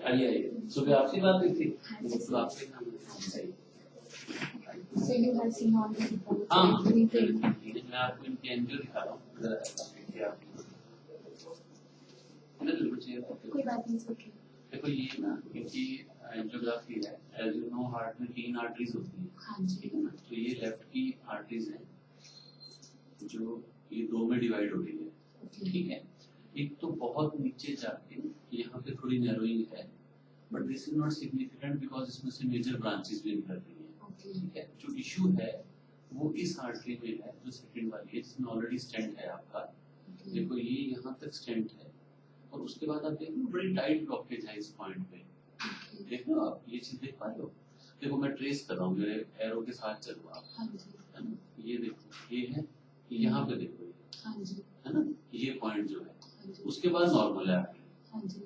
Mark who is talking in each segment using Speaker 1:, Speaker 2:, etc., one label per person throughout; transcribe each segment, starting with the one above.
Speaker 1: आइए आइए, सुबह आपसे बात हुई थी, तो आपसे नाम सही।
Speaker 2: So you have seen all the reports.
Speaker 1: हाँ,
Speaker 2: everything.
Speaker 1: मैं आपको इनकी एनजीओ दिखा रहा हूँ।
Speaker 2: कोई बात नहीं, ओके।
Speaker 1: देखो ये ना इनकी एंजियोग्राफी है। एज यू नो हार्ट में 3 आर्टरीज होती हैं।
Speaker 2: हाँ जी।
Speaker 1: ठीक है ना, तो ये लेफ्ट की आर्टरीज है जो ये 2 में डिवाइड हो रही है। ठीक है, एक तो बहुत नीचे जाके यहाँ पे थोड़ी नैरोइंग है, but this is not significant because इसमें से मेजर ब्रांचेस भी निकल रही है। ठीक है, जो इशू है वो इस आर्टरी में है जो सेकंड वाली है, जिसमें ऑलरेडी स्टेंट है आपका। देखो ये यहाँ तक स्टेंट है और उसके बाद आप देखो बड़ी टाइट ब्लॉकेज है इस पॉइंट पे। देखो आप ये चीज देख पा रहे हो। देखो मैं ट्रेस कर रहा हूँ, मेरे एरो के साथ चलो आप, है ना। ये देखो ये है, यहाँ पे देखो है ना, ये पॉइंट जो है उसके बाद नॉर्मल है।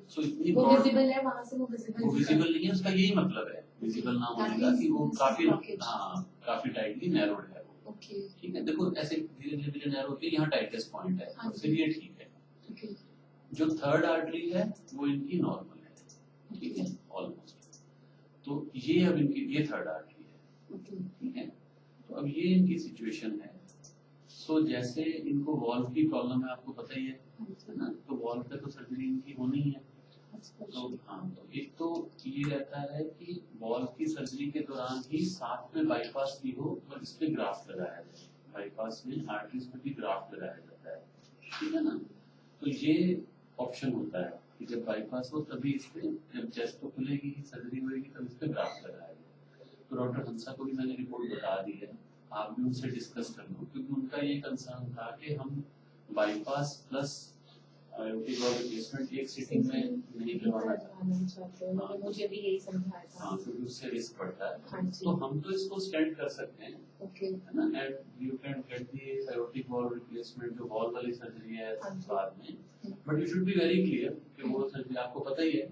Speaker 1: सो इतनी
Speaker 2: वो विजिबल है, वहां से वो
Speaker 1: विजिबल नहीं है, उसका यही मतलब है विजिबल ना होने का कि वो काफी काफी टाइटली नैरोड है वो। ठीक है, देखो ऐसे धीरे धीरे नैरो होती है, यहाँ टाइटेस्ट पॉइंट है, फिर ये ठीक है। जो थर्ड आर्टरी है वो इनकी नॉर्मल है। ठीक है, ऑलमोस्ट। तो ये अब इनकी ये थर्ड आर्टरी है। ठीक है, तो अब ये इनकी सिचुएशन है। सो जैसे इनको वॉल्व की प्रॉब्लम है, आपको पता ही है ना, तो वॉल्व पे तो सर्जरी इनकी होनी है। तो हाँ, तो एक तो ये रहता है कि वॉल्व की सर्जरी के दौरान ही साथ में बाईपास भी हो और इस पे ग्राफ्ट लगाया जाए। बाईपास में आर्टरीज पे भी ग्राफ्ट लगाया जाता है। ठीक है ना, तो ये ऑप्शन होता है कि जब बाईपास हो तभी इस पे, जब चेस्ट तो खुलेगी सर्जरी होगी तब इस पे ग्राफ्ट लगाया जाए। तो डॉक्टर हंसा को भी मैंने रिपोर्ट बता दी है, आप भी उनसे डिस्कस कर लो, क्योंकि उनका ये कंसर्न था कि हम बाईपास प्लस आयोटिक और रिप्लेसमेंट एक सिटिंग में नहीं करवाना चाहते।
Speaker 2: मुझे भी यही समझाया था।
Speaker 1: हाँ, क्योंकि उससे रिस्क बढ़ता है। तो हम तो इसको स्टेंट कर सकते हैं, है ना, and you can get the aortic valve replacement जो वॉल्व वाली सर्जरी है बाद में। But you should be very clear कि वो सर्जरी आपको पता ही है।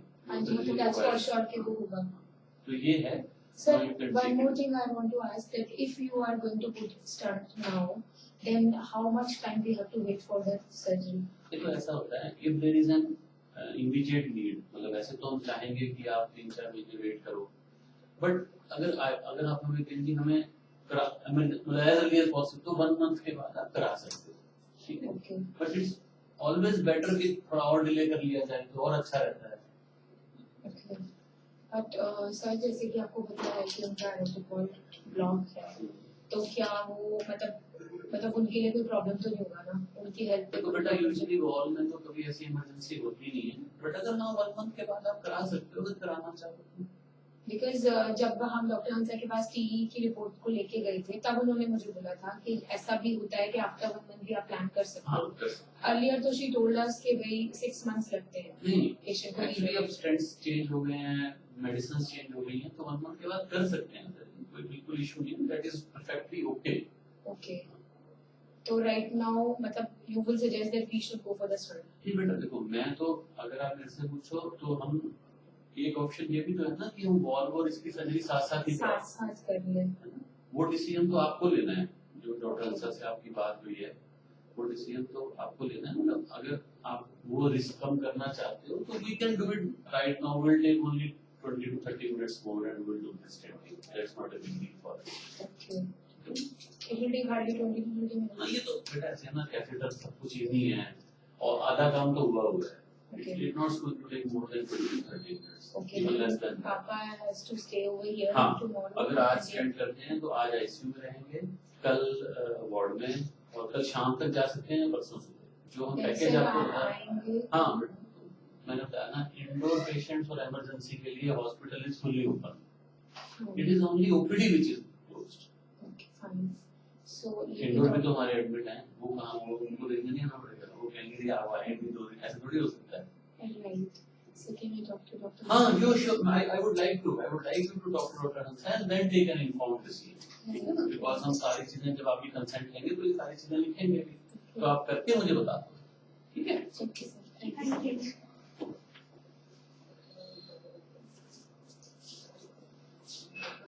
Speaker 1: तो ये है।
Speaker 2: Sir, one more thing I want to ask, that if you are going to put stent now, then how much time we have to wait for the surgery?
Speaker 1: देखो ऐसा होता है, if there is an immediate need, मतलब ऐसे तो हम चाहेंगे कि आप 3-4 महीने वेट करो, बट अगर आप हमें कहेंगे हमें मतलब as early as possible, तो 1 month के बाद आप करा सकते हो। ठीक है, बट इट्स ऑलवेज बेटर कि थोड़ा और डिले कर लिया जाए तो और अच्छा रहता है।
Speaker 2: बट सर जैसे कि आपको पता है कि उनका आर्टिकल ब्लॉक है, तो क्या वो मतलब उनके लिए कोई प्रॉब्लम तो नहीं होगा ना, उनकी हेल्थ पे?
Speaker 1: तो बेटा यूजुअली वॉल में तो कभी ऐसी इमरजेंसी होती नहीं है, बट अगर हाँ 1 मंथ के बाद आप करा सकते हो तो कराना चाहिए।
Speaker 2: बिकॉज जब हम डॉक्टर हंसा के पास टीई की रिपोर्ट को लेके गए थे तब उन्होंने मुझे बोला था कि ऐसा भी होता है कि आफ्टर 1 मंथ भी आप प्लान कर सकते हो। अर्लियर तो शी टोल्ड अस कि भाई 6 मंथ्स लगते हैं पेशेंट को।
Speaker 1: एक्चुअली अब स्टेंट्स चेंज हो गए हैं, मेडिसिन चेंज हो गई हैं, तो 1 मंथ के बाद कर सकते हैं, कोई बिल्कुल इशू नहीं है, दैट इज परफेक्टली ओके।
Speaker 2: तो राइट नाउ मतलब you will suggest that we should go for the stent?
Speaker 1: जी बेटा, देखो मैं तो अगर आप मेरे से पूछो तो हम एक ऑप्शन ये भी तो है ना कि हम वॉल्व और इसकी सर्जरी साथ
Speaker 2: कर लें।
Speaker 1: वो डिसीजन तो आपको लेना है। जो डॉक्टर हंसा से आपकी बात हुई है वो डिसीजन तो आपको लेना है। मतलब अगर आप वो रिस्क कम करना चाहते हो तो we can do it right now, will take only 20 to 30 minutes more and we'll do this stenting. That's not a big deal for us.
Speaker 2: Okay. It will take hardly 20 to 30 minutes.
Speaker 1: हाँ, ये तो बेटा ऐसे ना, catheter सब कुछ यही है और आधा काम तो हुआ है। It's not going to take more than 20 to 30 minutes.
Speaker 2: Okay.
Speaker 1: Even less than that.
Speaker 2: Papa has to stay over here tomorrow.
Speaker 1: अगर आज स्टेंट करते हैं तो आज आईसीयू में रहेंगे, कल वार्ड में, और कल शाम तक जा सकते हैं, परसों सुबह जो हम पैकेज आपको बता। हाँ, मैंने बताया ना, इंडोर पेशेंट्स और इमरजेंसी के लिए hospital is fully open. It is only OPD which is closed.
Speaker 2: Okay fine. So
Speaker 1: indoor में तो हमारे एडमिट हैं, वो कहां, वो उनको देखने नहीं आना पड़ेगा, वो कहेंगे जी आप आए भी तो ऐसे थोड़ी हो सकता है।
Speaker 2: Right. So can you talk to Dr.
Speaker 1: हाँ, sure. I would like you to talk to Dr. Hansa and then take an informed decision. Because हम सारी चीजें जब आपकी कंसेंट लेंगे तो ये सारी चीजें लिखेंगे, तो आप करके मुझे बता दो। ठीक है?
Speaker 2: Okay, sir. Thank you.